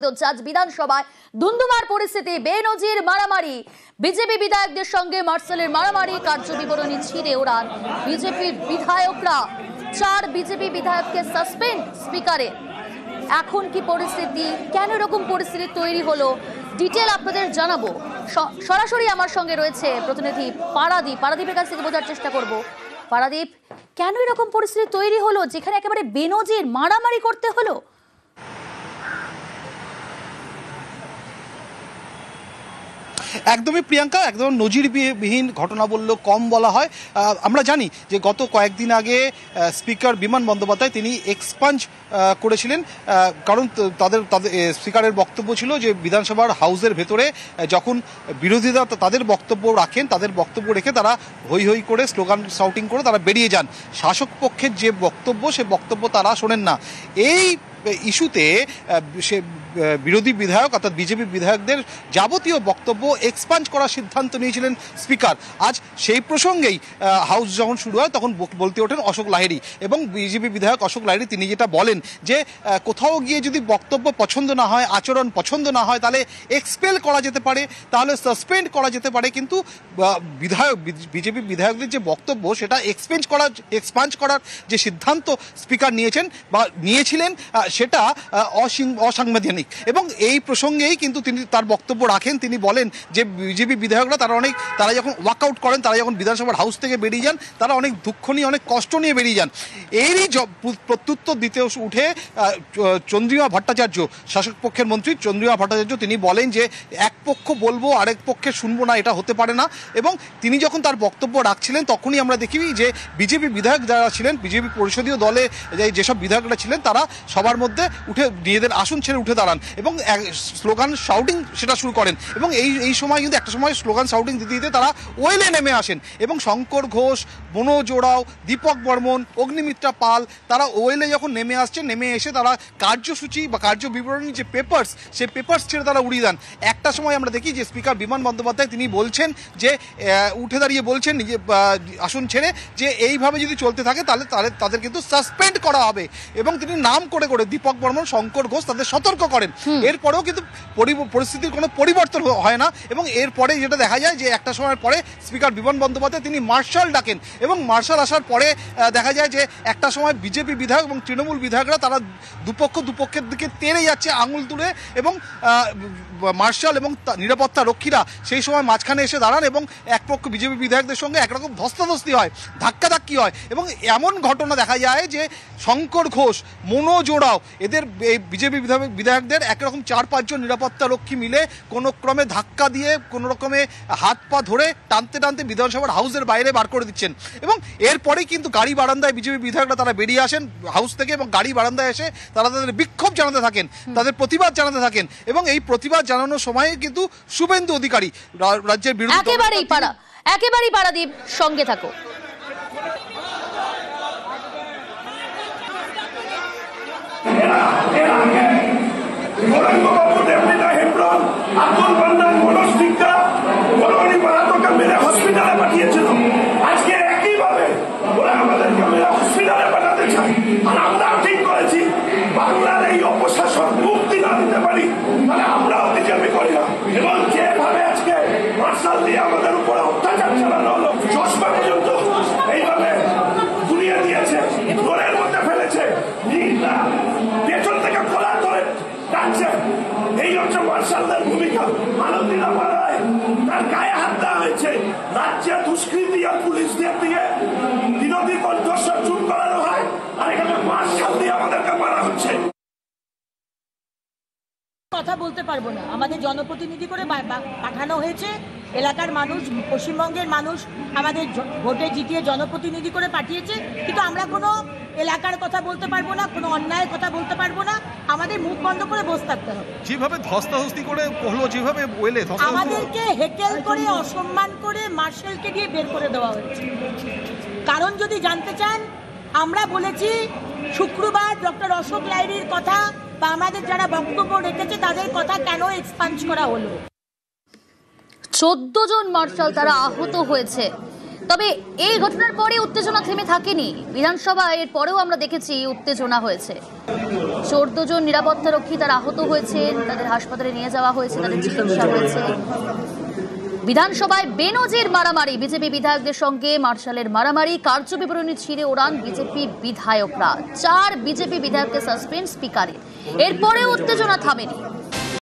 আজ বিধানসভায় ধুন্ধুমার পরিস্থিতি, বেনজির মারামারি, বিজেপি বিধায়কদের সঙ্গে মার্শালের মারামারি, কার্যবিবরণী ছিঁড়ে ওড়ান বিজেপির বিধায়করা। 4 বিজেপি বিধায়ককে সাসপেন্ড স্পিকারের। এখন কি পরিস্থিতি, কেন এরকম পরিস্থিতি তৈরি হলো, ডিটেল আপনাদের জানাবো। সরাসরি আমার সঙ্গে রয়েছে প্রতিনিধি পারাদীপের কাছ থেকে বোঝার চেষ্টা করব। পারাদীপ, কেন এরকম পরিস্থিতি তৈরি হলো যেখানে একেবারে বেনজির মারামারি করতে হলো? একদমই প্রিয়াঙ্কা, একদম নজিরবিহীন ঘটনা বললেও কম বলা হয়। আমরা জানি যে গত কয়েকদিন আগে স্পিকার বিমান বন্দ্যোপাধ্যায় তিনি এক্সপাঞ্জ করেছিলেন, কারণ তাদের স্পিকারের বক্তব্য ছিল যে বিধানসভার হাউসের ভেতরে যখন বিরোধীরা তাদের বক্তব্য রাখেন, তাদের বক্তব্য রেখে তারা হৈ হৈ করে স্লোগান শাউটিং করে তারা বেরিয়ে যান। শাসক পক্ষের যে বক্তব্য সে বক্তব্য তারা শোনেন না। এই ইস্যুতে সে বিরোধী বিধায়ক অর্থাৎ বিজেপি বিধায়কদের যাবতীয় বক্তব্য এক্সপাঞ্জ করার সিদ্ধান্ত নিয়েছিলেন স্পিকার। আজ সেই প্রসঙ্গেই হাউস যখন শুরু হয় তখন বলতে ওঠেন অশোক লাহিড়ী, এবং বিজেপি বিধায়ক অশোক লাহিড়ী তিনি যেটা বলেন যে কোথাও গিয়ে যদি বক্তব্য পছন্দ না হয়, আচরণ পছন্দ না হয়, তাহলে এক্সপেল করা যেতে পারে, তাহলে সাসপেন্ড করা যেতে পারে, কিন্তু বিজেপি বিধায়কদের যে বক্তব্য সেটা এক্সপাঞ্জ করার যে সিদ্ধান্ত স্পিকার নিয়েছিলেন সেটা অসাংবিধানিক। এবং এই প্রসঙ্গেই কিন্তু তিনি তার বক্তব্য রাখেন। তিনি বলেন যে বিজেপি বিধায়করা তারা যখন ওয়াকআউট করেন, তারা যখন বিধানসভার হাউস থেকে বেরিয়ে যান, তারা অনেক দুঃখ নিয়ে, অনেক কষ্ট নিয়ে বেরিয়ে যান। এরই প্রত্যুত্তর দিতে উঠে চন্দ্রিমা ভট্টাচার্য, শাসক পক্ষের মন্ত্রী চন্দ্রিমা ভট্টাচার্য, তিনি বলেন যে এক পক্ষ বলবো আরেক পক্ষে শুনবো না, এটা হতে পারে না। এবং তিনি যখন তার বক্তব্য রাখছিলেন তখনই আমরা দেখি যে বিজেপি বিধায়ক যারা ছিলেন, বিজেপি পরিষদীয় দলে যেসব বিধায়করা ছিলেন, তারা সবার মধ্যে উঠে নিজেদের আসন ছেড়ে উঠে দাঁড়ান এবং স্লোগান শাউটিং সেটা শুরু করেন। এবং এই সময় কিন্তু একটা সময় স্লোগান শাউটিং দিতে দিতে তারা ওয়েলে নেমে আসেন এবং শঙ্কর ঘোষ, মনোজ ওরাও, দীপক বর্মন, অগ্নিমিত্রা পাল, তারা ওয়েলে যখন নেমে আসছেন, নেমে এসে তারা কার্যসূচি বা কার্য বিবরণী যে পেপার্স, সেই পেপার্স ছেড়ে তারা উড়িয়ে দেন। একটা সময় আমরা দেখি যে স্পিকার বিমান বন্দ্যোপাধ্যায় তিনি বলছেন যে উঠে দাঁড়িয়ে বলছেন নিজে আসন ছেড়ে যে এইভাবে যদি চলতে থাকে তাহলে তাদের কিন্তু সাসপেন্ড করা হবে। এবং তিনি নাম করে করে দীপক বর্মন, শঙ্কর ঘোষ তাদের সতর্ক করেন। এরপরেও কিন্তু পরিস্থিতির কোনো পরিবর্তন হয় না। এবং এরপরে যেটা দেখা যায় যে একটা সময়ের পরে স্পিকার বিমান বন্দ্যোপাধ্যায় তিনি মার্শাল ডাকেন, এবং মার্শাল আসার পরে দেখা যায় যে একটা সময় বিজেপি বিধায়ক এবং তৃণমূল বিধায়করা তারা দুপক্ষের দিকে তেড়ে যাচ্ছে আঙুল তুলে, এবং মার্শাল এবং নিরাপত্তা রক্ষীরা সেই সময় মাঝখানে এসে দাঁড়ান এবং এক পক্ষ বিজেপি বিধায়কদের সঙ্গে একরকম ধস্তাধস্তি হয়, ধাক্কাধাক্কি হয়। এবং এমন ঘটনা দেখা যায় যে শঙ্কর ঘোষ, মনোজ ওরাও, এদের বিজেপি বিধায়কদের একরকম 4-5 জন নিরাপত্তা রক্ষী মিলে কোনো ক্রমে ধাক্কা দিয়ে কোনো রকমে হাত পা ধরে টানতে টানতে বিধানসভার হাউসের বাইরে বার করে দিচ্ছেন। এবং এরপরেই কিন্তু গাড়ি বারান্দায় বিজেপি বিধায়করা তারা বেরিয়ে আসেন হাউস থেকে, এবং গাড়ি বারান্দায় এসে তারা তাদের বিক্ষোভ জানাতে থাকেন, তাদের প্রতিবাদ জানাতে থাকেন। এবং এই প্রতিবাদ জানানোর সময় কিন্তু শুভেন্দু অধিকারী রাজ্যের বিরোধী একেবারেই পারাদীপ সঙ্গে থাকো। আজকে একইভাবে ওরা আমাদেরকে হসপিটালে পাঠাতে চায়, আর আমরাও ঠিক করেছি বাংলার এই অপশাসন মুক্তি না দিতে পারি মানে আমরাও বিজেপি করি না। এবং যেভাবে আজকে মার্শাল দিয়ে আমাদের উপরে অত্যাচার চালানো হলো, চশমা পর্যন্ত এইভাবে ঘুরিয়ে দিয়েছে, ঘরের মধ্যে ফেলেছে, পেছন থেকে খোলা ধরে টানছে। এই হচ্ছে মার্শালদের ভূমিকা। আনন্দিতা পাড়ায় তার গায়ে হাত দেওয়া হয়েছে, রাজ্যে দুষ্কৃতি আর পুলিশ দিয়ে বিরোধী কণ্ঠস্বর চুপ করানো হয়, আর এখানে মার্শাল দিয়ে আমাদেরকে মারা হচ্ছে। কথা বলতে পারবো না, আমাদের জনপ্রতিনিধি করে পাঠানো হয়েছে, এলাকার মানুষ, পশ্চিমবঙ্গের মানুষ আমাদের ভোটে জিতিয়ে জনপ্রতিনিধি করে পাঠিয়েছে, কিন্তু আমরা কোনো এলাকার কথা বলতে পারবো না, কোনো অন্যায়ের কথা বলতে পারবো না, আমাদের মুখ বন্ধ করে বসে থাকতে হবে। যেভাবে ধস্তাধস্তি করে হলো, যেভাবে বলে আমাদেরকে হেকেল করে, অসম্মান করে মার্শালকে দিয়ে বের করে দেওয়া হচ্ছে। কারণ যদি জানতে চান, আমরা বলেছি শুক্রবার ডক্টর অশোক লাহিড়ীর কথা বা আমাদের যারা বক্তব্য রেখেছে তাদের কথা কেন এক্সপাঞ্জ করা হলো। 14 জন মার্শাল তারা আহত হয়েছে। তবে এই ঘটনার পরে উত্তেজনা থেমে থাকেনি বিধানসভায়। এর পরেও আমরা দেখেছি উত্তেজনা হয়েছে। 14 জন নিরাপত্তা রক্ষী তারা আহত হয়েছেন, তাদের হাসপাতালে নিয়ে যাওয়া হয়েছে, তাদের চিকিৎসা হয়েছে। বিধানসভায় বেনজির মারামারি, বিজেপি বিধায়কদের সঙ্গে মার্শালের মারামারি, কার্যবিবরণী ছিঁড়ে ওড়ান বিজেপি বিধায়করা। 4 বিজেপি বিধায়ককে সাসপেন্ড স্পিকারের। এরপরে উত্তেজনা থামেনি।